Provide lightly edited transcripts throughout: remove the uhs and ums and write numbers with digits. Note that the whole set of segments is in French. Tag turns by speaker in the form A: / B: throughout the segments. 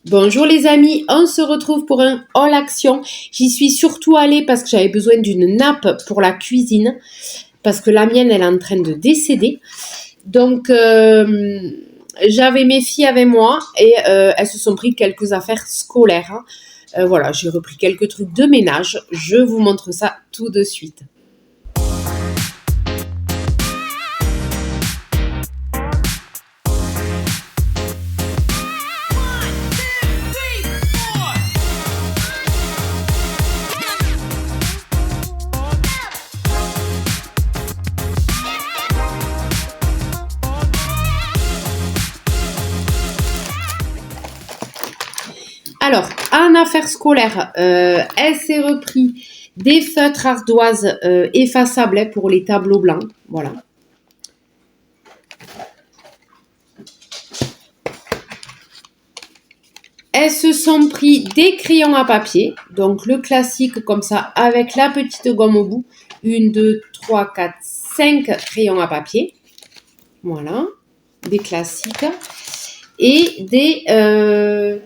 A: Bonjour les amis, on se retrouve pour un haul action. J'y suis surtout allée parce que j'avais besoin d'une nappe pour la cuisine, parce que la mienne elle est en train de décéder. Donc j'avais mes filles avec moi et elles se sont pris quelques affaires scolaires. Voilà, j'ai repris quelques trucs de ménage. Je vous montre ça tout de suite. Alors, en affaires scolaires, elle s'est repris des feutres ardoises effaçables pour les tableaux blancs. Voilà. Elles se sont pris des crayons à papier. Donc, le classique comme ça, avec la petite gomme au bout. 1, 2, 3, 4, 5 crayons à papier. Voilà. Des classiques. Et des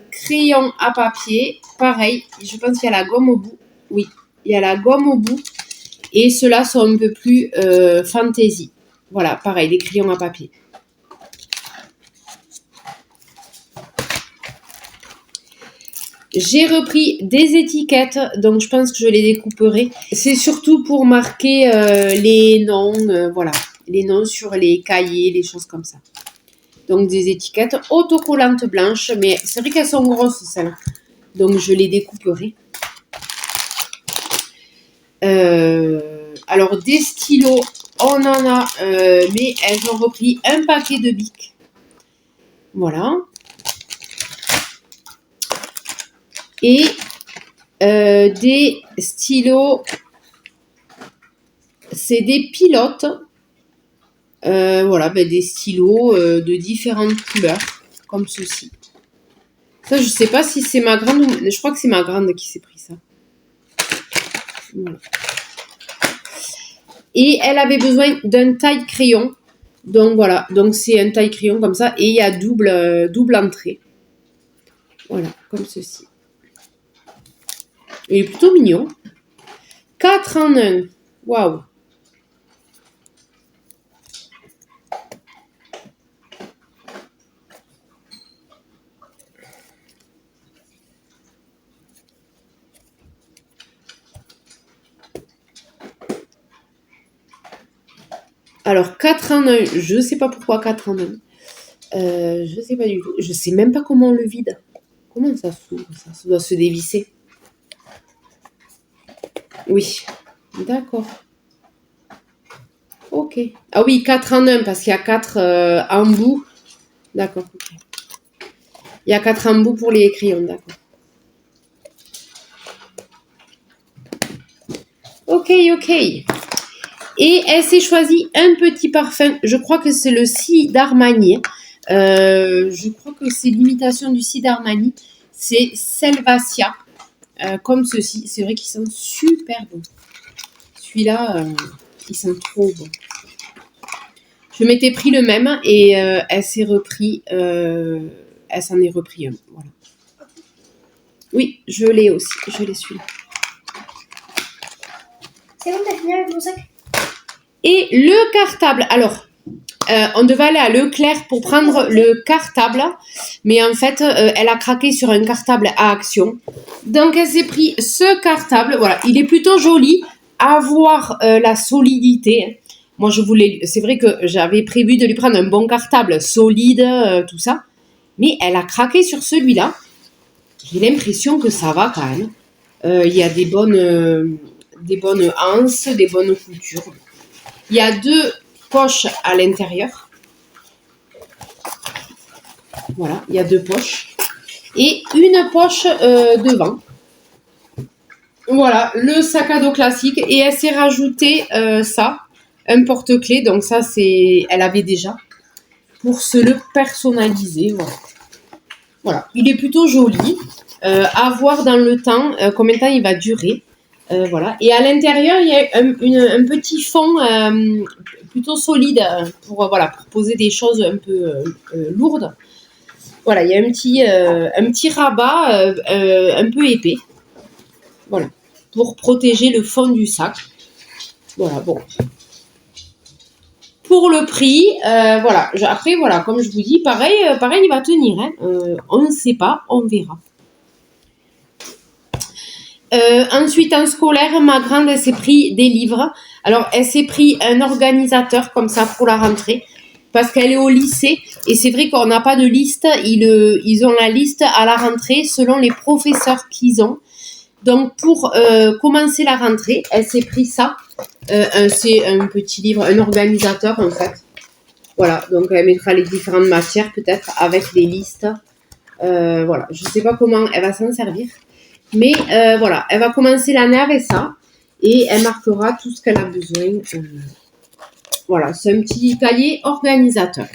A: crayons à papier, pareil, je pense qu'il y a la gomme au bout. Oui, il y a la gomme au bout. Et ceux-là sont un peu plus fantaisie. Voilà, pareil, des crayons à papier. J'ai repris des étiquettes, donc je pense que je les découperai. C'est surtout pour marquer les noms, voilà, les noms sur les cahiers, les choses comme ça. Donc des étiquettes autocollantes blanches, mais c'est vrai qu'elles sont grosses celles-là. Donc je les découperai. Alors des stylos, on en a, mais elles ont repris un paquet de bics. Voilà. Et des stylos, c'est des pilotes. Voilà, des stylos de différentes couleurs, comme ceci. Ça, je sais pas si c'est ma grande ou... Je crois que c'est ma grande qui s'est pris ça. Voilà. Et elle avait besoin d'un taille crayon. Donc voilà, donc c'est un taille crayon comme ça. Et il y a double entrée. Voilà, comme ceci. Il est plutôt mignon. 4 en 1. Waouh. Alors, 4 en 1, je ne sais pas pourquoi 4 en 1. Je ne sais pas du tout. Je ne sais même pas comment on le vide. Comment ça s'ouvre ça? Ça doit se dévisser. Oui, d'accord. Ok. Ah oui, 4 en 1 parce qu'il y a 4 embouts. D'accord. Okay. Il y a 4 embouts pour les crayons, d'accord. Ok. Et elle s'est choisie un petit parfum. Je crois que c'est le Si d'Armani. Je crois que c'est l'imitation du Si d'Armani. C'est Selvacia. Comme ceci. C'est vrai qu'ils sont super bons. Celui-là, ils sont trop bons. Je m'étais pris le même et elle s'est repris. Elle s'en est repris un. Voilà. Oui, je l'ai aussi. Je l'ai celui-là.
B: C'est bon, t'as fini avec mon sac?
A: Et le cartable. Alors, on devait aller à Leclerc pour prendre le cartable. Mais en fait, elle a craqué sur un cartable à action. Donc, elle s'est pris ce cartable. Voilà, il est plutôt joli. À voir la solidité. Moi, c'est vrai que j'avais prévu de lui prendre un bon cartable solide, tout ça. Mais elle a craqué sur celui-là. J'ai l'impression que ça va quand même. Il y a des bonnes anses, des bonnes coutures. Il y a 2 poches à l'intérieur. Voilà, il y a 2 poches. Et une poche devant. Voilà, le sac à dos classique. Et elle s'est rajouté ça, un porte-clés. Donc ça, elle avait déjà. Pour se le personnaliser. Voilà. Il est plutôt joli. À voir dans le temps combien de temps il va durer. Voilà. Et à l'intérieur, il y a un petit fond plutôt solide pour poser des choses un peu lourdes. Voilà, il y a un petit rabat un peu épais. Voilà, pour protéger le fond du sac. Voilà, bon. Pour le prix, voilà. Après, voilà, comme je vous dis, pareil, il va tenir. Hein. On ne sait pas, on verra. Ensuite, en scolaire, ma grande, elle s'est pris des livres. Alors, elle s'est pris un organisateur comme ça pour la rentrée. Parce qu'elle est au lycée. Et c'est vrai qu'on n'a pas de liste. Ils ont la liste à la rentrée selon les professeurs qu'ils ont. Donc, pour commencer la rentrée, elle s'est pris ça. C'est un petit livre, un organisateur en fait. Voilà, donc elle mettra les différentes matières peut-être avec les listes. Voilà, je ne sais pas comment elle va s'en servir. Mais voilà, elle va commencer l'année avec ça. Et elle marquera tout ce qu'elle a besoin. Voilà, c'est un petit cahier organisateur.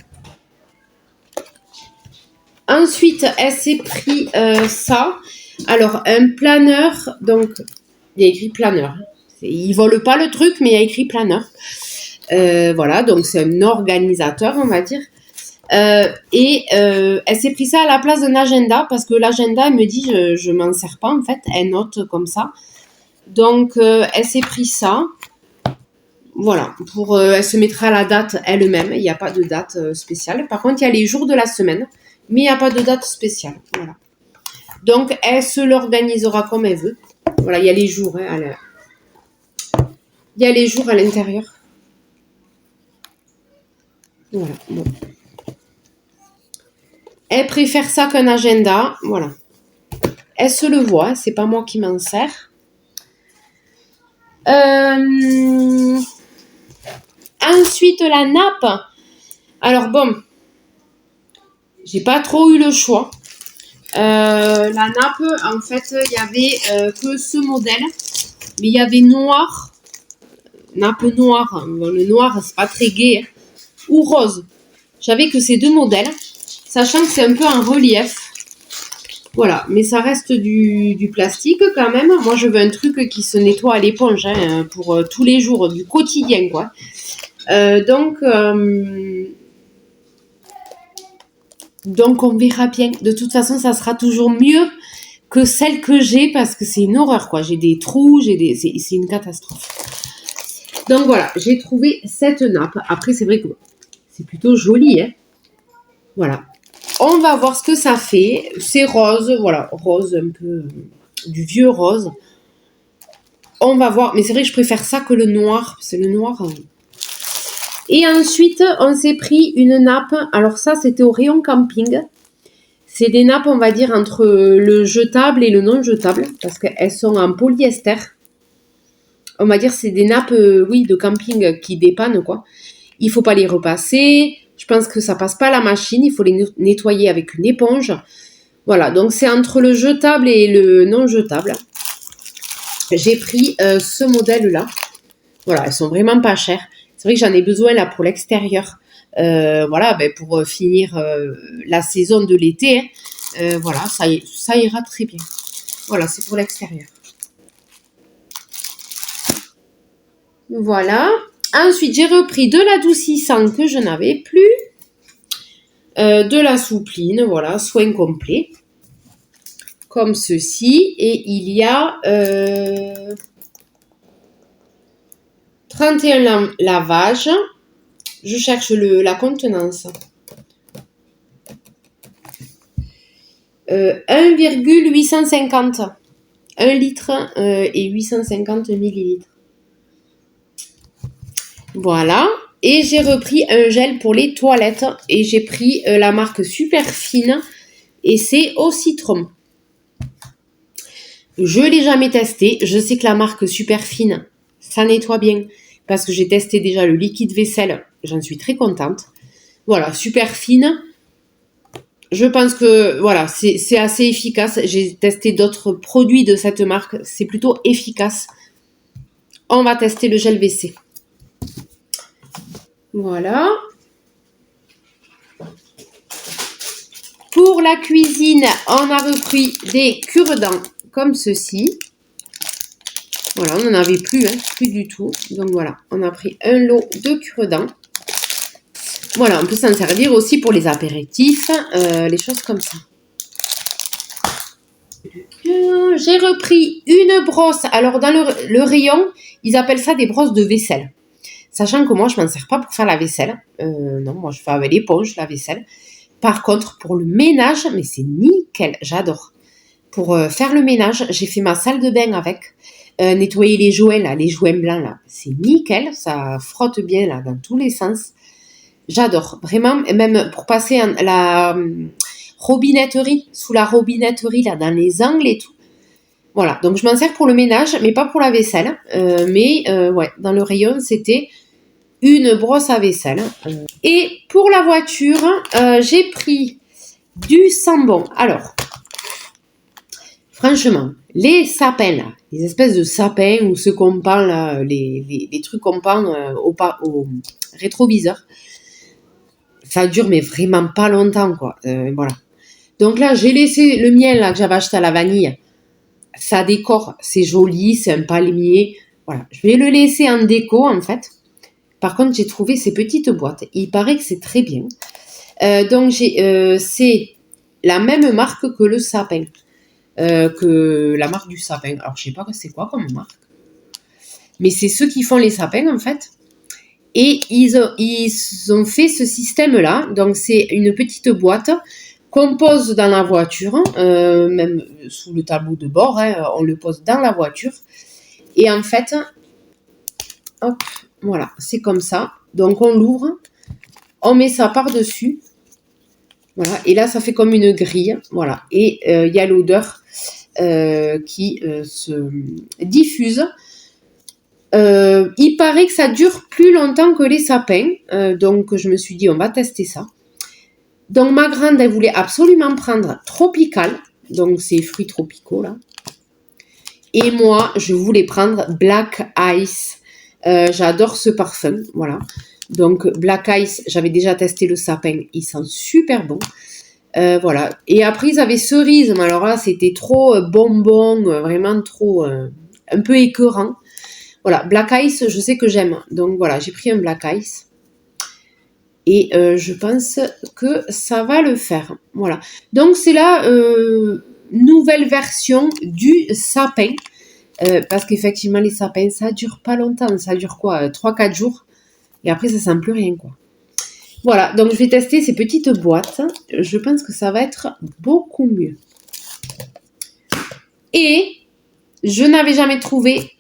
A: Ensuite, elle s'est pris ça. Alors, un planeur. Donc, il y a écrit planeur. Il ne vole pas le truc, mais il y a écrit planeur. Voilà, donc c'est un organisateur, on va dire. Et elle s'est pris ça à la place d'un agenda parce que l'agenda, elle me dit, je m'en sers pas en fait. Elle note comme ça. Donc, elle s'est pris ça. Voilà, elle se mettra la date elle-même. Il n'y a pas de date spéciale. Par contre, il y a les jours de la semaine, mais il n'y a pas de date spéciale. Voilà. Donc, elle se l'organisera comme elle veut. Voilà, il y a les jours. Hein, il y a les jours à l'intérieur. Voilà, bon. Elle préfère ça qu'un agenda. Voilà. Elle se le voit, c'est pas moi qui m'en sers. Ensuite, la nappe. Alors bon, j'ai pas trop eu le choix. La nappe, en fait, il y avait que ce modèle. Mais il y avait noir. Nappe noire. Bon, le noir, c'est pas très gai. Hein. Ou rose. J'avais que ces deux modèles. Sachant que c'est un peu en relief. Voilà, mais ça reste du plastique quand même. Moi, je veux un truc qui se nettoie à l'éponge hein, pour tous les jours, du quotidien, quoi. Donc, on verra bien. De toute façon, ça sera toujours mieux que celle que j'ai parce que c'est une horreur, quoi. J'ai des trous, c'est une catastrophe. Donc voilà, j'ai trouvé cette nappe. Après, c'est vrai que c'est plutôt joli, hein. Voilà. On va voir ce que ça fait. C'est rose, voilà, rose un peu, du vieux rose. On va voir, mais c'est vrai que je préfère ça que le noir. C'est le noir. Et ensuite, on s'est pris une nappe. Alors ça, c'était au rayon camping. C'est des nappes, on va dire, entre le jetable et le non jetable, parce qu'elles sont en polyester. On va dire, c'est des nappes, oui, de camping qui dépannent, quoi. Il faut pas les repasser. Je pense que ça passe pas à la machine. Il faut les nettoyer avec une éponge. Voilà, donc c'est entre le jetable et le non jetable. J'ai pris ce modèle-là. Voilà, elles sont vraiment pas chères. C'est vrai que j'en ai besoin là pour l'extérieur. Voilà, ben, pour finir la saison de l'été. Hein. Voilà, ça ira très bien. Voilà, c'est pour l'extérieur. Voilà. Ensuite, j'ai repris de l'adoucissant que je n'avais plus. De la soupline, voilà, soin complet. Comme ceci. Et il y a 31 lavages. Je cherche la contenance. 1,850. 1 litre et 850 millilitres. Voilà. Et j'ai repris un gel pour les toilettes. Et j'ai pris la marque Super Fine. Et c'est au citron. Je ne l'ai jamais testé. Je sais que la marque Super Fine, ça nettoie bien. Parce que j'ai testé déjà le liquide vaisselle. J'en suis très contente. Voilà, Super Fine. Je pense que voilà, c'est assez efficace. J'ai testé d'autres produits de cette marque. C'est plutôt efficace. On va tester le gel WC. Voilà. Pour la cuisine, on a repris des cure-dents comme ceci. Voilà, on n'en avait plus, hein, plus du tout. Donc voilà, on a pris un lot de cure-dents. Voilà, on peut s'en servir aussi pour les apéritifs, les choses comme ça. J'ai repris une brosse. Alors, dans le rayon, ils appellent ça des brosses de vaisselle. Sachant que moi, je m'en sers pas pour faire la vaisselle. Non, moi, je fais avec l'éponge la vaisselle. Par contre, pour le ménage, mais c'est nickel, j'adore. Pour faire le ménage, j'ai fait ma salle de bain avec. Nettoyer les joints, là, les joints blancs, là. C'est nickel, ça frotte bien, là, dans tous les sens. J'adore, vraiment, même pour passer la robinetterie, sous la robinetterie, là, dans les angles et tout. Voilà, donc je m'en sers pour le ménage, mais pas pour la vaisselle. Ouais, dans le rayon, c'était une brosse à vaisselle. Et pour la voiture, j'ai pris du Sambon. Alors, franchement, les sapins, là, les espèces de sapins ou ceux qu'on pend, là, les trucs qu'on pend au rétroviseur, ça dure mais vraiment pas longtemps, quoi. Voilà. Donc là, j'ai laissé le mien là que j'avais acheté à la vanille. Ça décore, c'est joli, c'est un palmier. Voilà, je vais le laisser en déco en fait. Par contre, j'ai trouvé ces petites boîtes. Il paraît que c'est très bien. Donc c'est la même marque que le sapin, que la marque du sapin. Alors je sais pas c'est quoi comme marque, mais c'est ceux qui font les sapins en fait. Et ils ont fait ce système-là. Donc, c'est une petite boîte qu'on pose dans la voiture, même sous le tableau de bord. On le pose dans la voiture. Et en fait, hop, voilà, c'est comme ça. Donc, on l'ouvre. On met ça par-dessus. Voilà. Et là, ça fait comme une grille. Voilà. Et il y a l'odeur qui se diffuse. Il paraît que ça dure plus longtemps que les sapins, donc je me suis dit on va tester ça. Donc ma grande elle voulait absolument prendre tropical, donc c'est fruits tropicaux là. Et moi je voulais prendre Black Ice, j'adore ce parfum, voilà. Donc Black Ice, j'avais déjà testé le sapin, il sent super bon. Voilà. Et après ils avaient cerise, mais alors là c'était trop bonbon, vraiment trop un peu écœurant. Voilà, Black Ice, je sais que j'aime. Donc voilà, j'ai pris un Black Ice. Et je pense que ça va le faire. Voilà. Donc c'est la nouvelle version du sapin. Parce qu'effectivement, les sapins, ça dure pas longtemps. Ça dure quoi 3-4 jours. Et après, ça sent plus rien, quoi. Voilà, donc je vais tester ces petites boîtes. Je pense que ça va être beaucoup mieux. Et je n'avais jamais trouvé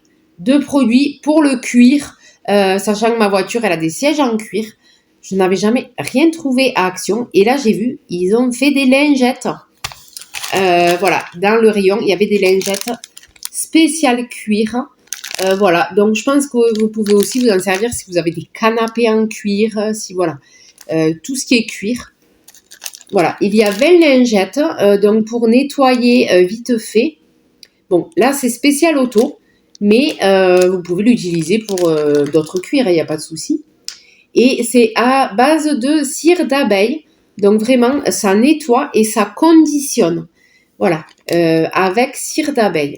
A: de produits pour le cuir, sachant que ma voiture elle a des sièges en cuir. Je n'avais jamais rien trouvé à Action et là j'ai vu ils ont fait des lingettes. Voilà, dans le rayon il y avait des lingettes spéciales cuir. Voilà, donc je pense que vous pouvez aussi vous en servir si vous avez des canapés en cuir, si voilà, tout ce qui est cuir. Voilà, il y a 20 lingettes, donc pour nettoyer vite fait. Bon, là c'est spécial auto. Mais vous pouvez l'utiliser pour d'autres cuirs, il n'y a pas de souci. Et c'est à base de cire d'abeille. Donc vraiment, ça nettoie et ça conditionne. Voilà, avec cire d'abeille.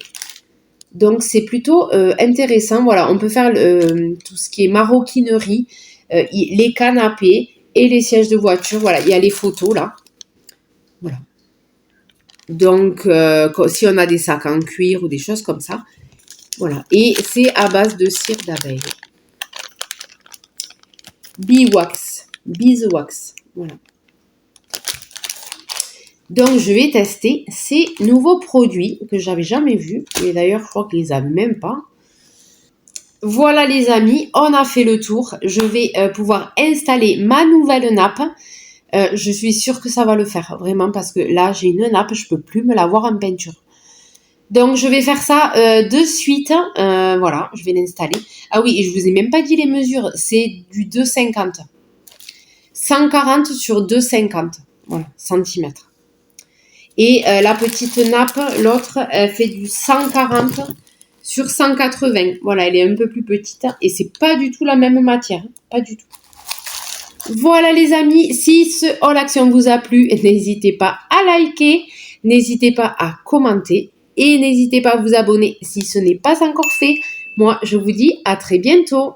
A: Donc c'est plutôt intéressant. Voilà, on peut faire tout ce qui est maroquinerie, les canapés et les sièges de voiture. Voilà, il y a les photos là. Voilà. Donc si on a des sacs en cuir ou des choses comme ça. Voilà, et c'est à base de cire d'abeille. Beeswax, voilà. Donc, je vais tester ces nouveaux produits que j'avais jamais vus. Et d'ailleurs, je crois que je les avais même pas. Voilà les amis, on a fait le tour. Je vais pouvoir installer ma nouvelle nappe. Je suis sûre que ça va le faire, vraiment, parce que là, j'ai une nappe, je peux plus me la voir en peinture. Donc, je vais faire ça de suite. Voilà, je vais l'installer. Ah oui, et je vous ai même pas dit les mesures. C'est du 2,50. 140 sur 2,50. Voilà, centimètres. Et la petite nappe, l'autre, elle fait du 140 sur 180. Voilà, elle est un peu plus petite. Et c'est pas du tout la même matière. Pas du tout. Voilà les amis, si ce haul action vous a plu, n'hésitez pas à liker. N'hésitez pas à commenter. Et n'hésitez pas à vous abonner si ce n'est pas encore fait. Moi, je vous dis à très bientôt.